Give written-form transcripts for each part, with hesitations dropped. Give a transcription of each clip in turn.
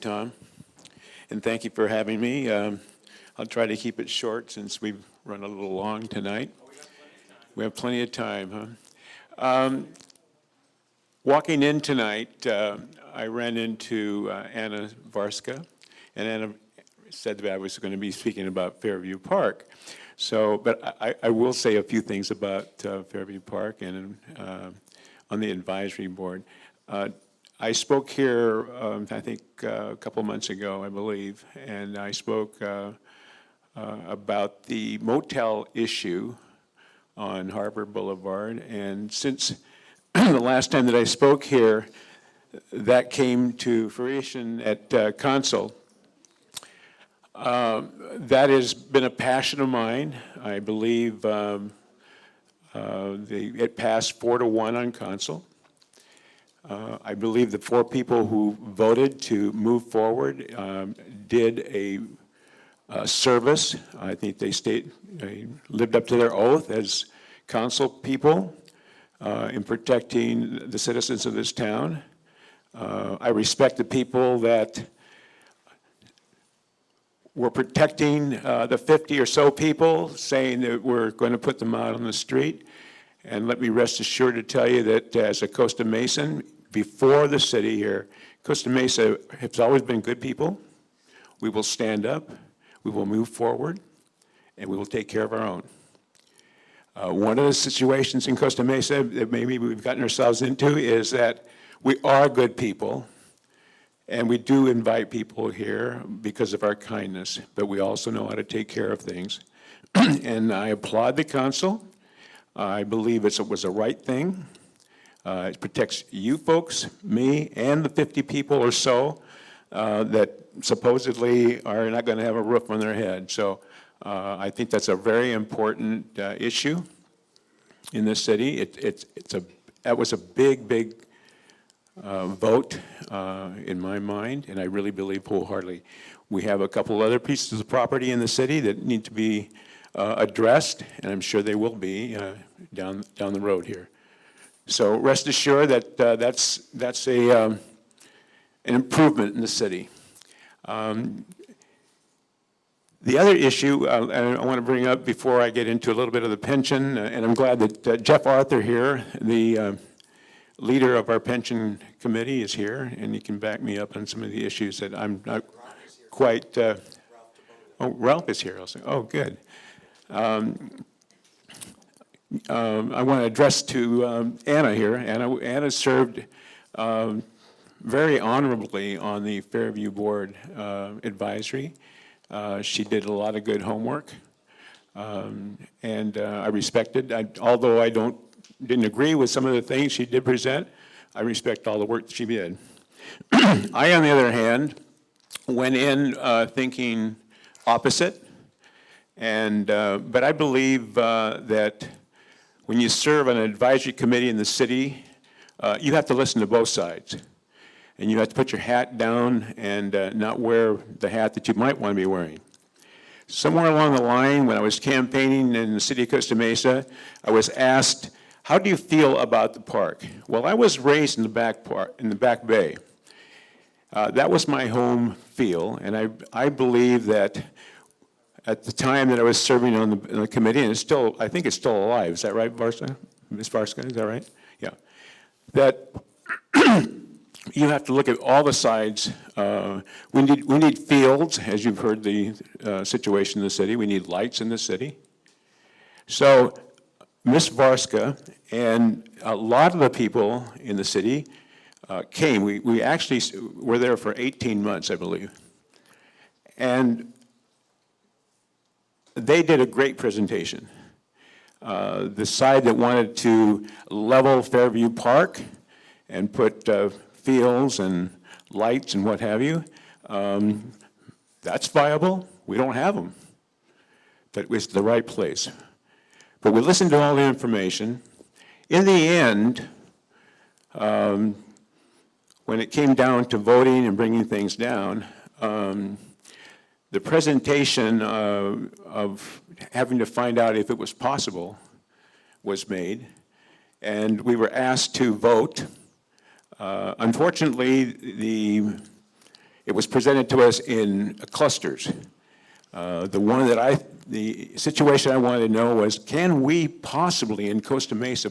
Tom, and thank you for having me. I'll try to keep it short since we've run a little long tonight. We have plenty of time, huh? Walking in tonight, I ran into Anna Varska, and Anna said that I was going to be speaking about Fairview Park. So, but I will say a few things about Fairview Park and on the advisory board. I spoke here, I think, a couple months ago, I believe, and I spoke about the motel issue on Harbor Boulevard. And since the last time that I spoke here, that came to fruition at Council. That has been a passion of mine. I believe it passed 4-1 on Council. I believe the 4 people who voted to move forward did a service. I think they lived up to their oath as council people in protecting the citizens of this town. I respect the people that were protecting the 50 or so people, saying that we're going to put them out on the street. And let me rest assured to tell you that as a Costa Mesan, before the city here, Costa Mesa has always been good people. We will stand up, we will move forward, and we will take care of our own. One of the situations in Costa Mesa that maybe we've gotten ourselves into is that we are good people, and we do invite people here because of our kindness, but we also know how to take care of things. And I applaud the council. I believe it was a right thing. It protects you folks, me, and the 50 people or so that supposedly are not going to have a roof on their head. So I think that's a very important issue in this city. That was a big vote in my mind, and I really believe wholeheartedly. We have a couple other pieces of property in the city that need to be addressed, and I'm sure they will be down the road here. So rest assured that that's an improvement in the city. The other issue I want to bring up before I get into a little bit of the pension, and I'm glad that Jeff Arthur here, the leader of our pension committee, is here, and he can back me up on some of the issues that I'm not quite. Oh, Ralph is here also. Oh, good. I want to address to Anna here. Anna served very honorably on the Fairview Board advisory. She did a lot of good homework, and I respected. Although I didn't agree with some of the things she did present, I respect all the work that she did. I, on the other hand, went in thinking opposite, and but I believe that when you serve on an advisory committee in the city, you have to listen to both sides. And you have to put your hat down and not wear the hat that you might want to be wearing. Somewhere along the line, when I was campaigning in the city of Costa Mesa, I was asked, how do you feel about the park? Well, I was raised in the back bay. That was my home feel, and I believe that at the time that I was serving on the committee, and I think it's still alive. Is that right, Varska? Ms. Varska, is that right? Yeah. That you have to look at all the sides. We need fields, as you've heard the situation in the city. We need lights in the city. So Ms. Varska and a lot of the people in the city came. We actually were there for 18 months, I believe. And they did a great presentation. The side that wanted to level Fairview Park and put fields and lights and what have you, that's viable. We don't have them. That was the right place. But we listened to all the information. In the end, when it came down to voting and bringing things down, the presentation of having to find out if it was possible was made, and we were asked to vote. Unfortunately, it was presented to us in clusters. The situation I wanted to know was, can we possibly in Costa Mesa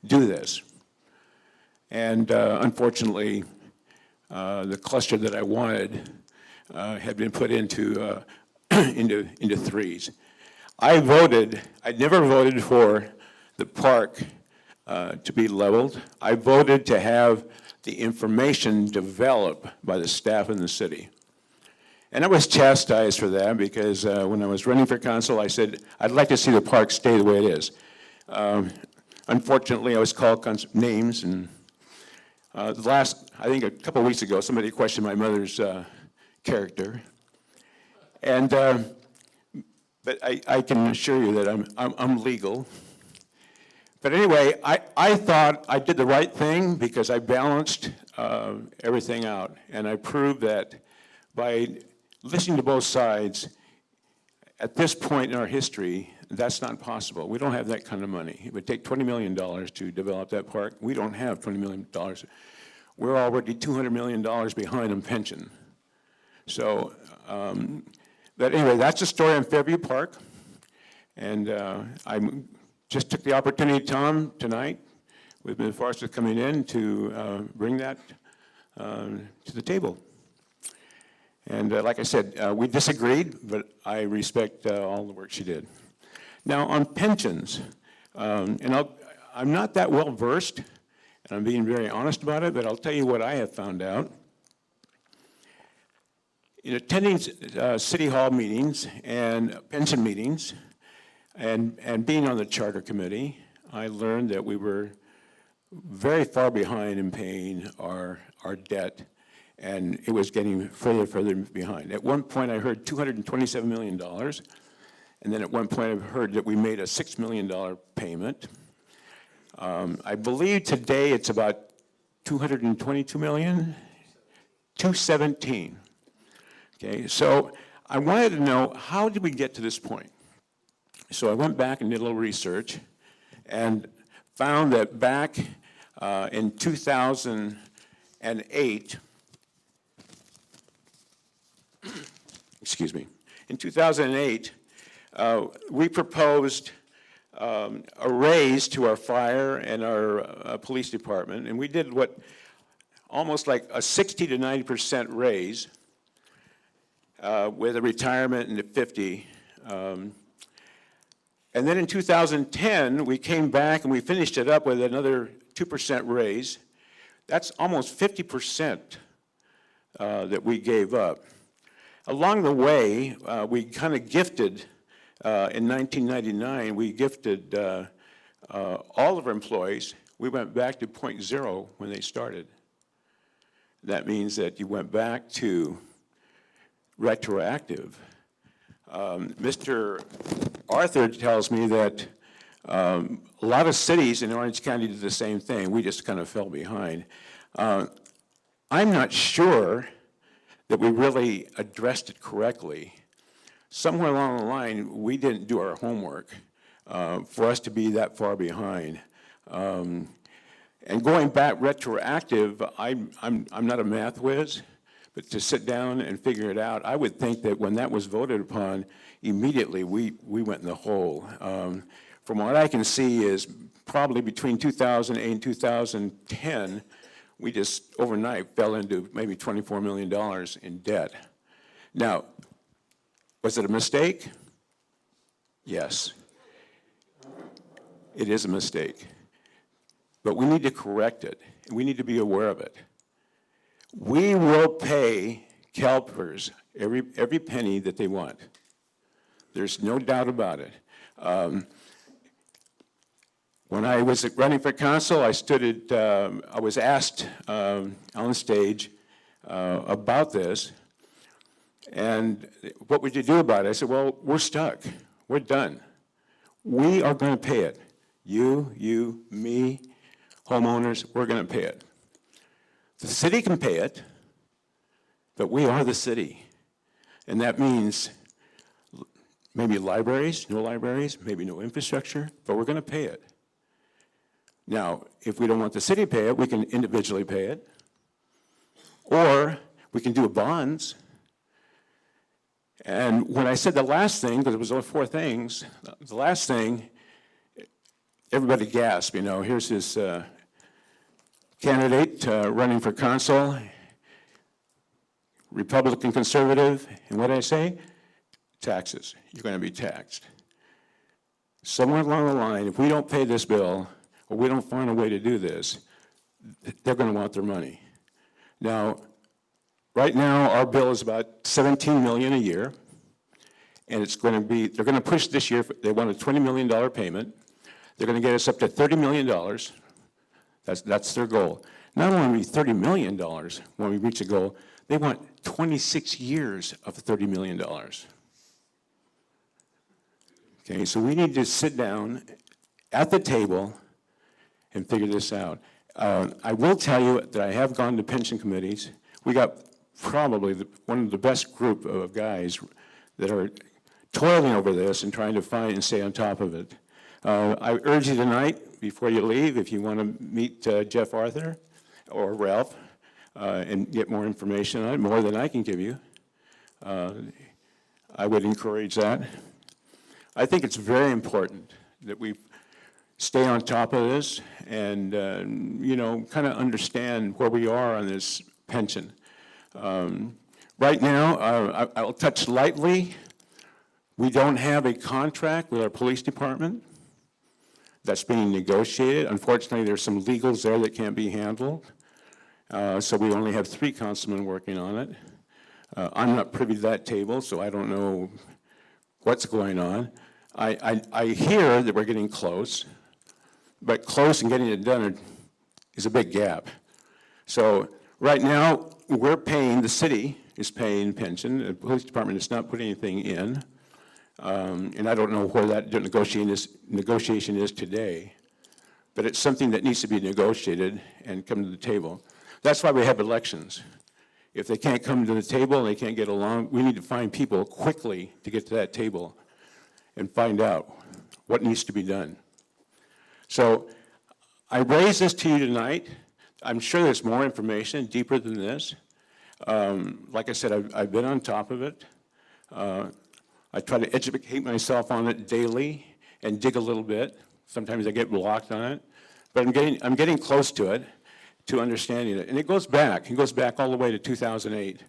do this? And unfortunately, the cluster that I wanted had been put into into threes. I never voted for the park to be leveled. I voted to have the information developed by the staff in the city. And I was chastised for that because when I was running for council, I said, I'd like to see the park stay the way it is. Unfortunately, I was called names, and I think a couple of weeks ago, somebody questioned my mother's character. And, but I can assure you that I'm legal. But anyway, I thought I did the right thing because I balanced everything out. And I proved that by listening to both sides, at this point in our history, that's not possible. We don't have that kind of money. It would take $20 million to develop that park. We don't have $20 million. We're already $200 million behind on pension. So, but anyway, that's the story on Fairview Park. And I just took the opportunity, Tom, tonight, with Ms. Forrester coming in, to bring that to the table. And like I said, we disagreed, but I respect all the work she did. Now, on pensions, and I'm not that well versed, and I'm being very honest about it, but I'll tell you what I have found out. In attending City Hall meetings and pension meetings, and being on the Charter Committee, I learned that we were very far behind in paying our debt, and it was getting further behind. At one point, I heard $227 million, and then at one point, I heard that we made a $6 million payment. I believe today it's about $222 million, $217. Okay, so I wanted to know, how did we get to this point? So I went back and did a little research and found that back in 2008, excuse me, in 2008, we proposed a raise to our fire and our police department, and we did what almost like a 60 to 90% raise with a retirement and a 50. And then in 2010, we came back and we finished it up with another 2% raise. That's almost 50% that we gave up. Along the way, we kind of gifted, in 1999, we gifted all of our employees. We went back to 0.0 when they started. That means that you went back to retroactive. Mr. Arthur tells me that a lot of cities in Orange County did the same thing. We just kind of fell behind. I'm not sure that we really addressed it correctly. Somewhere along the line, we didn't do our homework for us to be that far behind. And going back retroactive, I'm not a math whiz, but to sit down and figure it out, I would think that when that was voted upon, immediately we went in the hole. From what I can see is probably between 2008 and 2010, we just overnight fell into maybe $24 million in debt. Now, was it a mistake? Yes. It is a mistake. But we need to correct it, and we need to be aware of it. We will pay CalPERS every penny that they want. There's no doubt about it. When I was running for council, I was asked on stage about this, and what would you do about it? I said, well, we're stuck. We're done. We are going to pay it. You, me, homeowners, we're going to pay it. The city can pay it, but we are the city. And that means maybe libraries, maybe no infrastructure, but we're going to pay it. Now, if we don't want the city to pay it, we can individually pay it. Or We can do bonds. And when I said the last thing, because it was only 4 things, the last thing, everybody gasped, you know, here's this candidate running for consul, Republican conservative, and what did I say? Taxes. You're going to be taxed. Somewhere along the line, if we don't pay this bill, or we don't find a way to do this, they're going to want their money. Now, right now, our bill is about $17 million a year, and it's going to be, they're going to push this year, they want a $20 million payment. They're going to get us up to $30 million. That's their goal. Not only $30 million when we reach the goal, they want 26 years of $30 million. Okay, so we need to sit down at the table and figure this out. I will tell you that I have gone to pension committees. We got probably one of the best group of guys that are toiling over this and trying to find and stay on top of it. I urge you tonight, before you leave, if you want to meet Jeff Arthur or Ralph and get more information on it, more than I can give you, I would encourage that. I think it's very important that we stay on top of this and, you know, kind of understand where we are on this pension. Right now, I'll touch lightly. We don't have a contract with our police department. That's being negotiated. Unfortunately, there's some legals there that can't be handled. So we only have 3 councilmen working on it. I'm not privy to that table, so I don't know what's going on. I hear that we're getting close, but close and getting it done is a big gap. So right now, we're paying, the city is paying pension. The police department is not putting anything in. And I don't know where that negotiation is today, but it's something that needs to be negotiated and come to the table. That's why we have elections. If they can't come to the table and they can't get along, we need to find people quickly to get to that table and find out what needs to be done. So I raise this to you tonight. I'm sure there's more information deeper than this. Like I said, I've been on top of it. I try to educate myself on it daily and dig a little bit. Sometimes I get blocked on it, but I'm getting close to it, to understanding it. And it goes back all the way to 2008.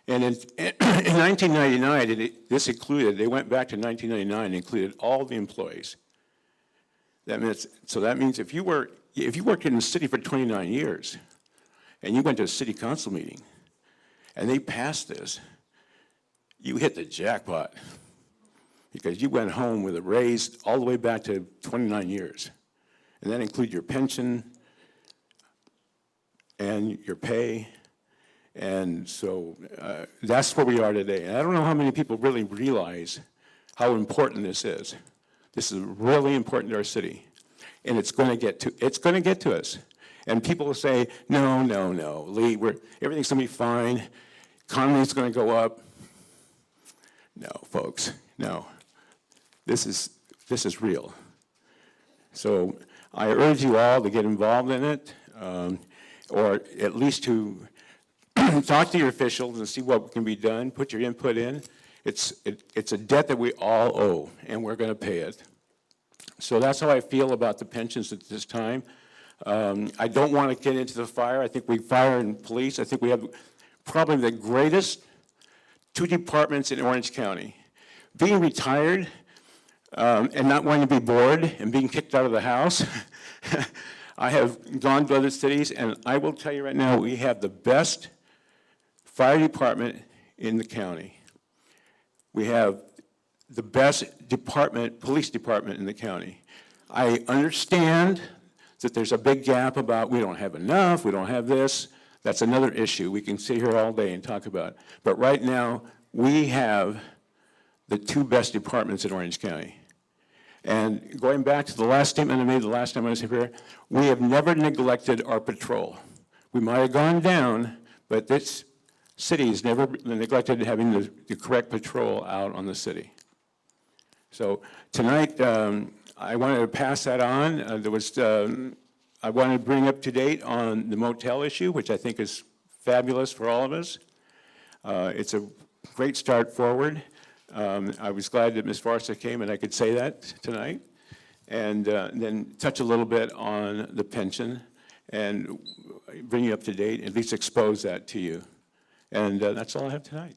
And in 1999, this included, they went back to 1999 and included all the employees. That means if you worked in the city for 29 years and you went to a city council meeting and they passed this, you hit the jackpot because you went home with a raise all the way back to 29 years. And that included your pension and your pay. And so that's where we are today. And I don't know how many people really realize how important this is. This is really important to our city. And it's going to get to us. And people will say, no, Lee, everything's going to be fine. Economy's going to go up. No, folks, no. This is real. So I urge you all to get involved in it, or at least to talk to your officials and see what can be done. Put your input in. It's a debt that we all owe, and we're going to pay it. So that's how I feel about the pensions at this time. I don't want to get into the fire. I think fire and police, I think we have probably the greatest 2 departments in Orange County. Being retired and not wanting to be bored and being kicked out of the house, I have gone to other cities, and I will tell you right now, we have the best fire department in the county. We have the best police department in the county. I understand that there's a big gap about we don't have enough, we don't have this. That's another issue we can sit here all day and talk about. But right now, we have the 2 best departments in Orange County. And going back to the last statement I made the last time I was here, we have never neglected our patrol. We might have gone down, but this city has never neglected having the correct patrol out on the city. So tonight, I wanted to pass that on. I wanted to bring up to date on the motel issue, which I think is fabulous for all of us. It's a great start forward. I was glad that Ms. Farsa came and I could say that tonight. And then touch a little bit on the pension and bring you up to date, at least expose that to you. And that's all I have tonight.